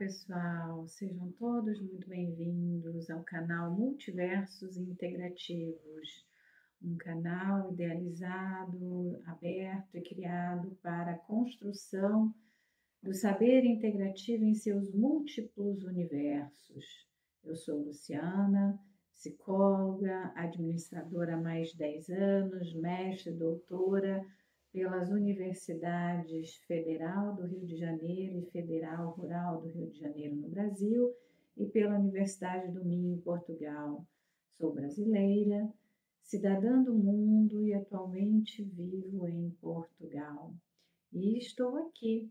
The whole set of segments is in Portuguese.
pessoal, sejam todos muito bem-vindos ao canal Multiversos Integrativos, um canal idealizado, aberto e criado para a construção do saber integrativo em seus múltiplos universos. Eu sou Luciana, psicóloga, administradora há mais de 10 anos, mestre, doutora pelas Universidades Federal do Rio de Janeiro e Federal Rural do Rio de Janeiro, no Brasil, e pela Universidade do Minho, em Portugal. Sou brasileira, cidadã do mundo e atualmente vivo em Portugal. E estou aqui,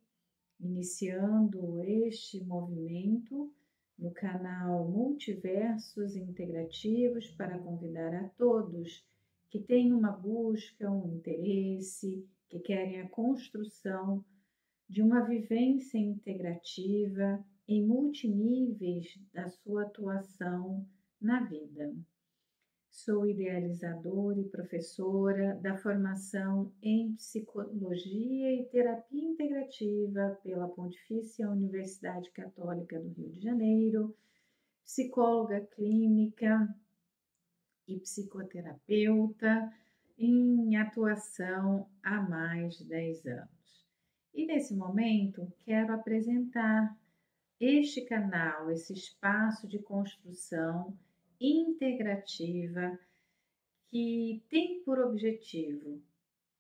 iniciando este movimento no canal Multiversos Integrativos para convidar a todos que têm uma busca, um interesse, que querem a construção de uma vivência integrativa em multiníveis da sua atuação na vida. Sou idealizadora e professora da formação em Psicologia e Terapia Integrativa pela Pontifícia Universidade Católica do Rio de Janeiro, psicóloga clínica e psicoterapeuta em atuação há mais de 10 anos. E nesse momento quero apresentar este canal, esse espaço de construção integrativa que tem por objetivo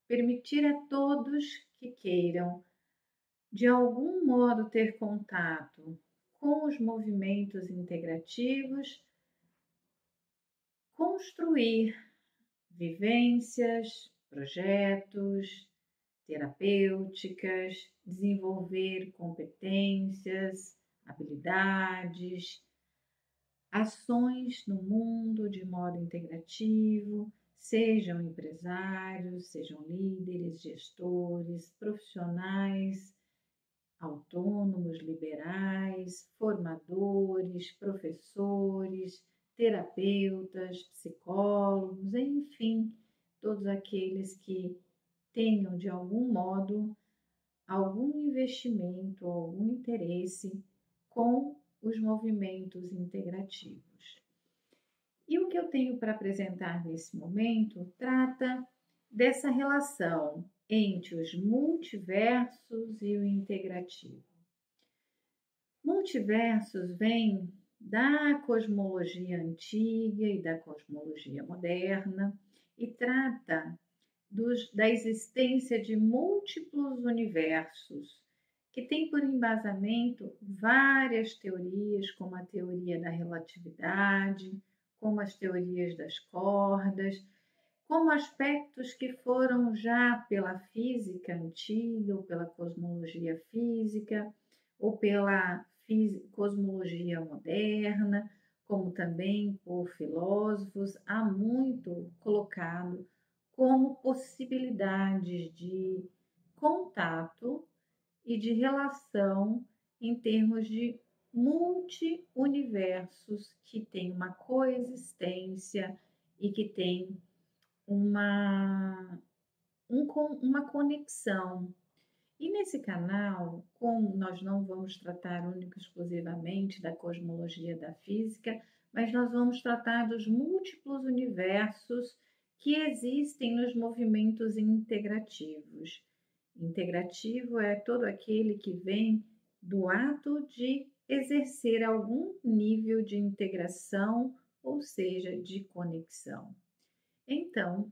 permitir a todos que queiram, de algum modo, ter contato com os movimentos integrativos, construir vivências, projetos, terapêuticas, desenvolver competências, habilidades, ações no mundo de modo integrativo, sejam empresários, sejam líderes, gestores, profissionais, autônomos, liberais, formadores, professores, terapeutas, psicólogos, enfim, todos aqueles que tenham de algum modo algum investimento, algum interesse com os movimentos integrativos. E o que eu tenho para apresentar nesse momento trata dessa relação entre os multiversos e o integrativo. Multiversos vem da cosmologia antiga e da cosmologia moderna e trata da existência de múltiplos universos, que tem por embasamento várias teorias, como a teoria da relatividade, como as teorias das cordas, como aspectos que foram já pela física antiga, ou pela cosmologia física, ou pela cosmologia moderna, como também por filósofos, há muito colocado como possibilidades de contato e de relação em termos de multi-universos que têm uma coexistência e que têm uma conexão. E nesse canal, como nós não vamos tratar única e exclusivamente da cosmologia da física, mas nós vamos tratar dos múltiplos universos que existem nos movimentos integrativos. Integrativo é todo aquele que vem do ato de exercer algum nível de integração, ou seja, de conexão. Então,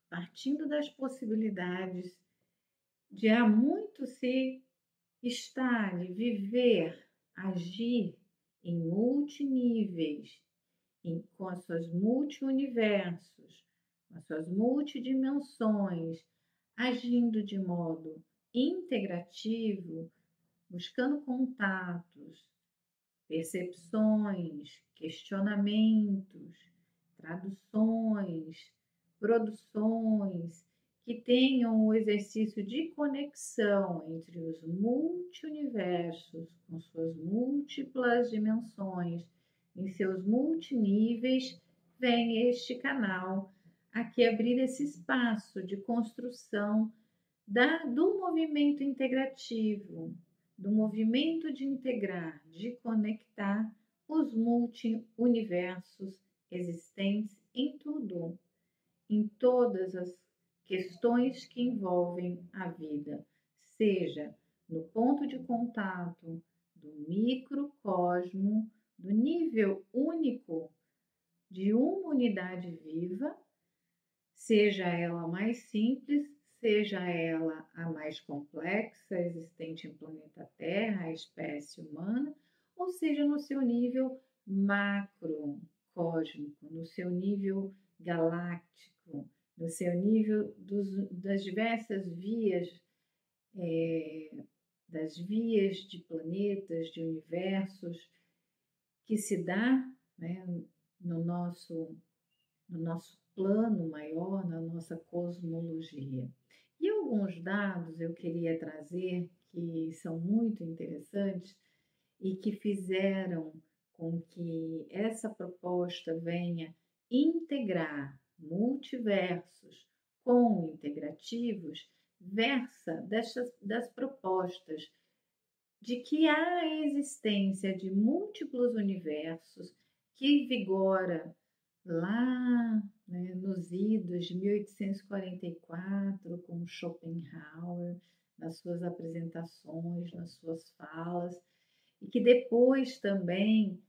partindo das possibilidades de há muito se estar, de viver, agir em multiníveis, com as suas multiuniversos, com as suas multidimensões, agindo de modo integrativo, buscando contatos, percepções, questionamentos, traduções, produções que tenham o exercício de conexão entre os multiuniversos, com suas múltiplas dimensões, em seus multiníveis, vem este canal aqui abrir esse espaço de construção do movimento integrativo, do movimento de integrar, de conectar os multi-universos existentes em tudo, em todas as questões que envolvem a vida, seja no ponto de contato do microcosmo, do nível único de uma unidade viva, seja ela mais simples, seja ela a mais complexa existente em planeta Terra, a espécie humana, ou seja no seu nível macrocósmico, no seu nível galáctico, no seu nível das diversas vias, das vias de planetas, de universos, que se dá, né, no nosso plano maior, na nossa cosmologia. E alguns dados eu queria trazer que são muito interessantes e que fizeram com que essa proposta venha integrar multiversos com integrativos, versa das propostas de que há a existência de múltiplos universos que vigora lá, né, nos idos de 1844, com Schopenhauer, nas suas apresentações, nas suas falas, e que depois também,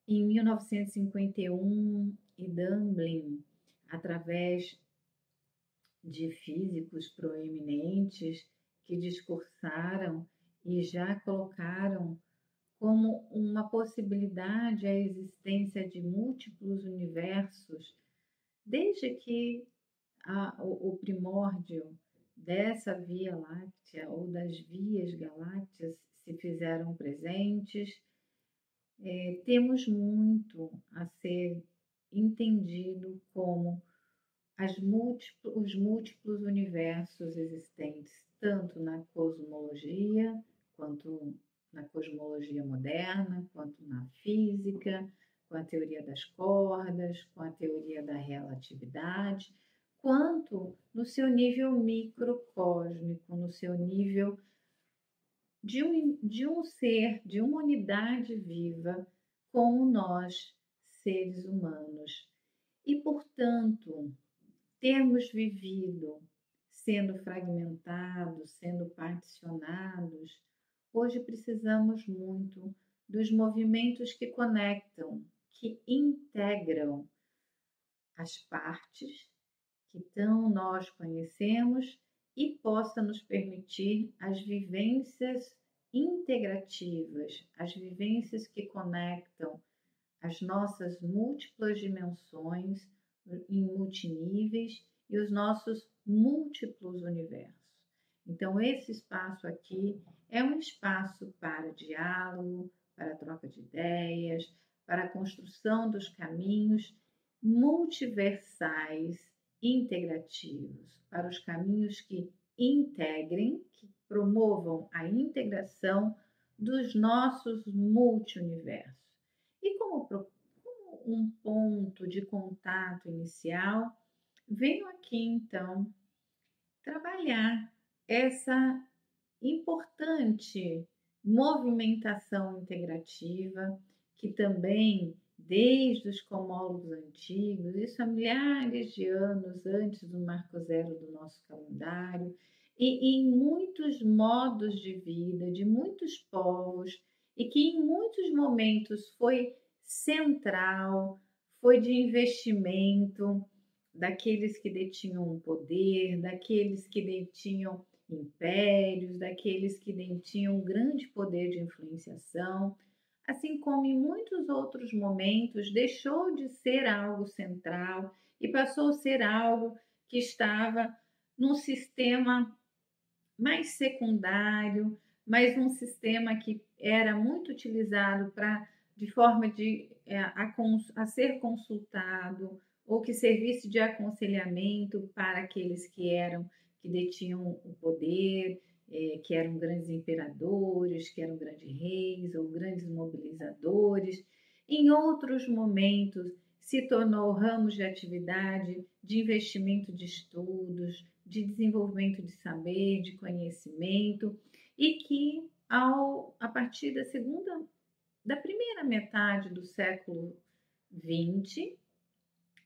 em 1951, e Dublin, através de físicos proeminentes que discursaram e já colocaram como uma possibilidade a existência de múltiplos universos, desde que o primórdio dessa Via Láctea ou das vias galácteas se fizeram presentes. Temos muito a ser entendido como os múltiplos universos existentes, tanto na cosmologia, quanto na cosmologia moderna, quanto na física, com a teoria das cordas, com a teoria da relatividade, quanto no seu nível microcósmico, no seu nível de um ser, de uma unidade viva, como nós, seres humanos. E, portanto, termos vivido sendo fragmentados, sendo particionados, hoje precisamos muito dos movimentos que conectam, que integram as partes que tão nós conhecemos e possa nos permitir as vivências integrativas, as vivências que conectam as nossas múltiplas dimensões em multiníveis e os nossos múltiplos universos. Então, esse espaço aqui é um espaço para diálogo, para troca de ideias, para a construção dos caminhos multiversais integrativos, para os caminhos que integrem, que promovam a integração dos nossos multiuniversos. E como um ponto de contato inicial, venho aqui então trabalhar essa importante movimentação integrativa que também, desde os cosmólogos antigos, isso há milhares de anos antes do marco zero do nosso calendário, e em muitos modos de vida de muitos povos, e que em muitos momentos foi central, foi de investimento daqueles que detinham o poder, daqueles que detinham impérios, daqueles que detinham um grande poder de influenciação, assim como em muitos outros momentos deixou de ser algo central e passou a ser algo que estava num sistema mais secundário, mas um sistema que era muito utilizado de forma a ser consultado ou que servisse de aconselhamento para aqueles que detinham o poder, que eram grandes imperadores, que eram grandes reis ou grandes mobilizadores. Em outros momentos, se tornou ramos de atividade, de investimento de estudos, de desenvolvimento de saber, de conhecimento, e que a partir da primeira metade do século XX,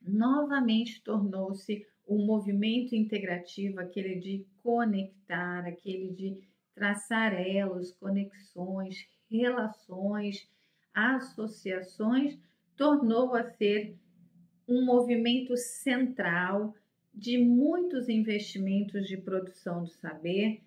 novamente tornou-se um movimento integrativo, aquele de conectar, aquele de traçar elos, conexões, relações, associações, tornou a ser um movimento central de muitos investimentos de produção do saber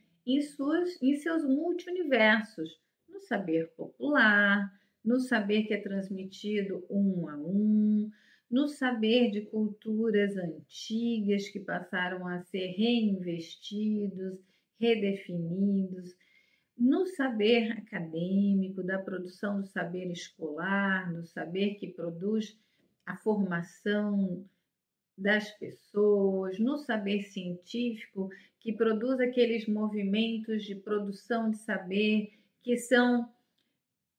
em seus multiuniversos, no saber popular, no saber que é transmitido um a um, no saber de culturas antigas que passaram a ser reinvestidos, redefinidos, no saber acadêmico, da produção do saber escolar, do saber que produz a formação das pessoas, no saber científico, que produz aqueles movimentos de produção de saber que são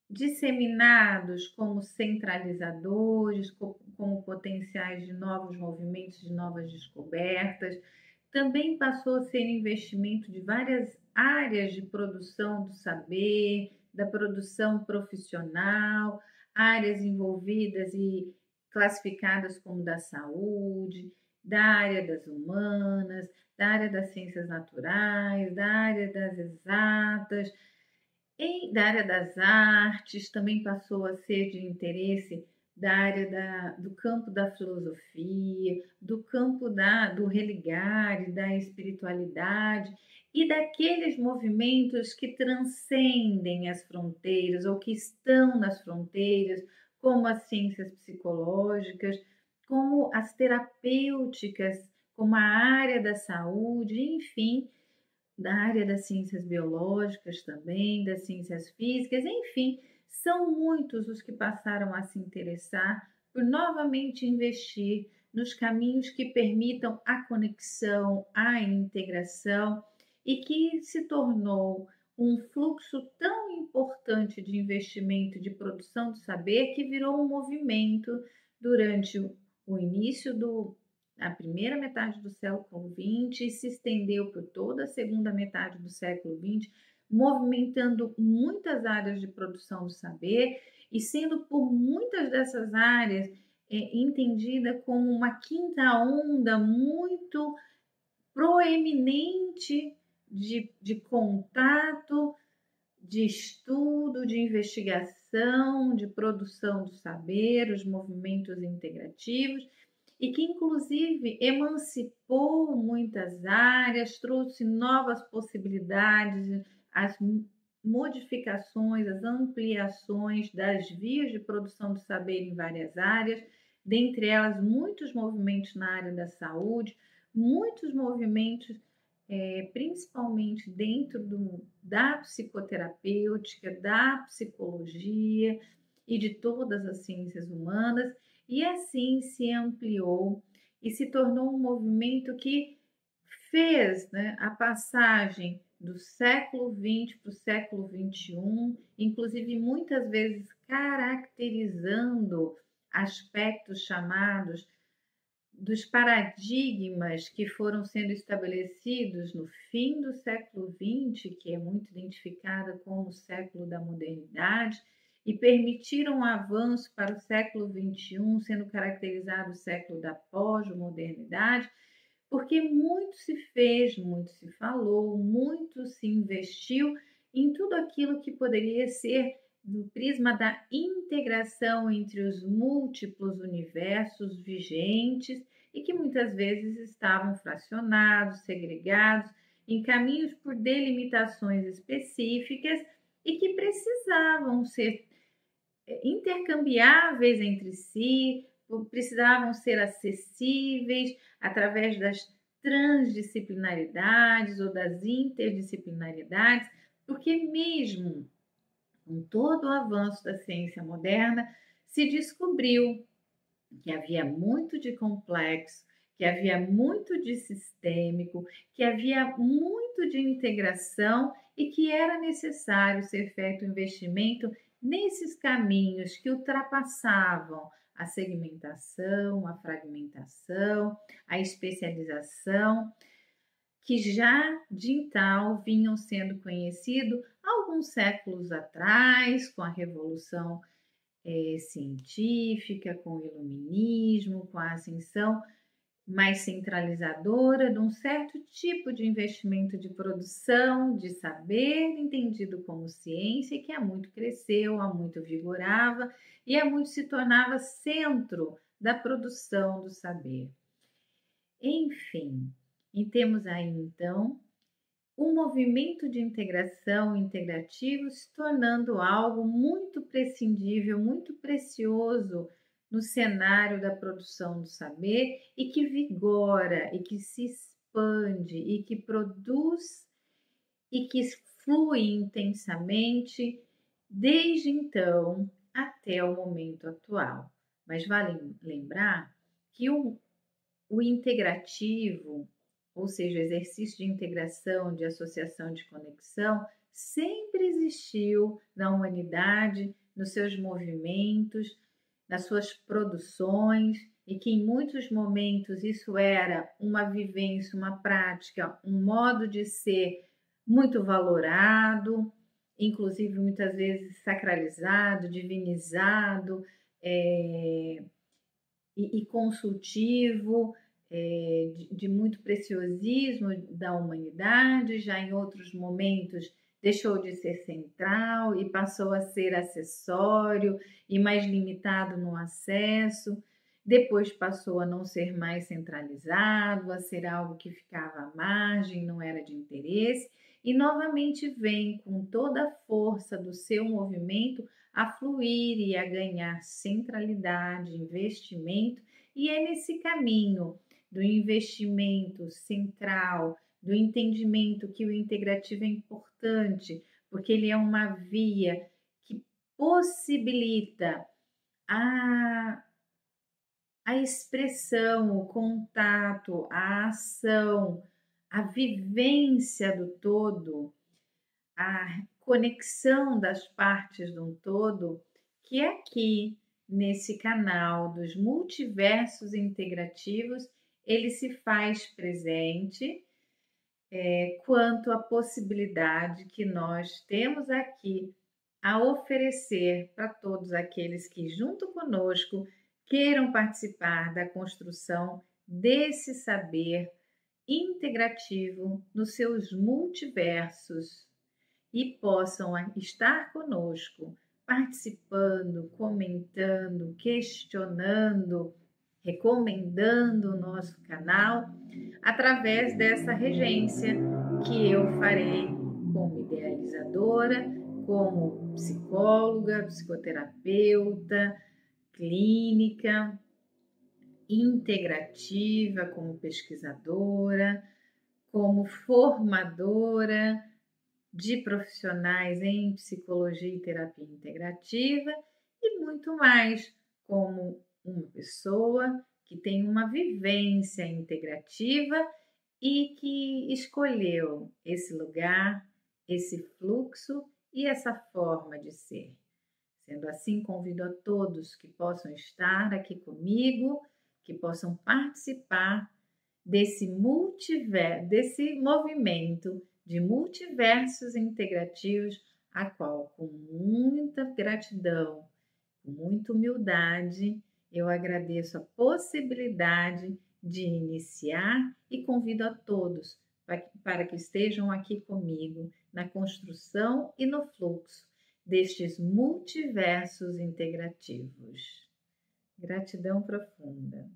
disseminados como centralizadores, como potenciais de novos movimentos, de novas descobertas. Também passou a ser investimento de várias áreas de produção do saber, da produção profissional, áreas envolvidas e classificadas como da saúde, da área das humanas, da área das ciências naturais, da área das exatas, da área das artes. Também passou a ser de interesse da área do campo da filosofia, do campo do religare, da espiritualidade e daqueles movimentos que transcendem as fronteiras ou que estão nas fronteiras, como as ciências psicológicas, como as terapêuticas, como a área da saúde, enfim, da área das ciências biológicas também, das ciências físicas, enfim, são muitos os que passaram a se interessar por novamente investir nos caminhos que permitam a conexão, a integração e que se tornou um fluxo tão importante de investimento de produção do saber que virou um movimento durante o início a primeira metade do século XX e se estendeu por toda a segunda metade do século XX, movimentando muitas áreas de produção do saber e sendo por muitas dessas áreas entendida como uma quinta onda muito proeminente de contato, de estudo, de investigação, de produção do saber, os movimentos integrativos, e que inclusive emancipou muitas áreas, trouxe novas possibilidades, as modificações, as ampliações das vias de produção do saber em várias áreas, dentre elas muitos movimentos na área da saúde, muitos movimentos principalmente dentro da psicoterapêutica, da psicologia e de todas as ciências humanas, e assim se ampliou e se tornou um movimento que fez, né, a passagem do século XX para o século XXI, inclusive muitas vezes caracterizando aspectos chamados dos paradigmas que foram sendo estabelecidos no fim do século XX, que é muito identificada como o século da modernidade, e permitiram um avanço para o século XXI, sendo caracterizado o século da pós-modernidade, porque muito se fez, muito se falou, muito se investiu em tudo aquilo que poderia ser do prisma da integração entre os múltiplos universos vigentes e que muitas vezes estavam fracionados, segregados, em caminhos por delimitações específicas e que precisavam ser intercambiáveis entre si, precisavam ser acessíveis através das transdisciplinaridades ou das interdisciplinaridades, porque mesmo com todo o avanço da ciência moderna, se descobriu que havia muito de complexo, que havia muito de sistêmico, que havia muito de integração e que era necessário ser feito investimento nesses caminhos que ultrapassavam a segmentação, a fragmentação, a especialização, que já de então vinham sendo conhecidos há alguns séculos atrás, com a Revolução científica, com o iluminismo, com a ascensão mais centralizadora de um certo tipo de investimento de produção, de saber, entendido como ciência, que há muito cresceu, há muito vigorava e há muito se tornava centro da produção do saber. Enfim, e temos aí então um movimento de integração integrativo se tornando algo muito prescindível, muito precioso no cenário da produção do saber e que vigora e que se expande e que produz e que flui intensamente desde então até o momento atual. Mas vale lembrar que o integrativo, ou seja, o exercício de integração, de associação, de conexão, sempre existiu na humanidade, nos seus movimentos, nas suas produções, e que em muitos momentos isso era uma vivência, uma prática, um modo de ser muito valorado, inclusive muitas vezes sacralizado, divinizado, e consultivo, de muito preciosismo da humanidade, já em outros momentos deixou de ser central e passou a ser acessório e mais limitado no acesso, depois passou a não ser mais centralizado, a ser algo que ficava à margem, não era de interesse, e novamente vem com toda a força do seu movimento a fluir e a ganhar centralidade, investimento, e é nesse caminho do investimento central, do entendimento que o integrativo é importante, porque ele é uma via que possibilita a expressão, o contato, a ação, a vivência do todo, a conexão das partes de um todo, que aqui nesse canal dos multiversos integrativos ele se faz presente quanto à possibilidade que nós temos aqui a oferecer para todos aqueles que junto conosco queiram participar da construção desse saber integrativo nos seus multiversos e possam estar conosco, participando, comentando, questionando, recomendando o nosso canal através dessa regência que eu farei como idealizadora, como psicóloga, psicoterapeuta, clínica, integrativa, como pesquisadora, como formadora de profissionais em psicologia e terapia integrativa e muito mais, como uma pessoa que tem uma vivência integrativa e que escolheu esse lugar, esse fluxo e essa forma de ser. Sendo assim, convido a todos que possam estar aqui comigo, que possam participar desse movimento de multiversos integrativos, a qual, com muita gratidão, com muita humildade, eu agradeço a possibilidade de iniciar e convido a todos para que estejam aqui comigo na construção e no fluxo destes multiversos integrativos. Gratidão profunda.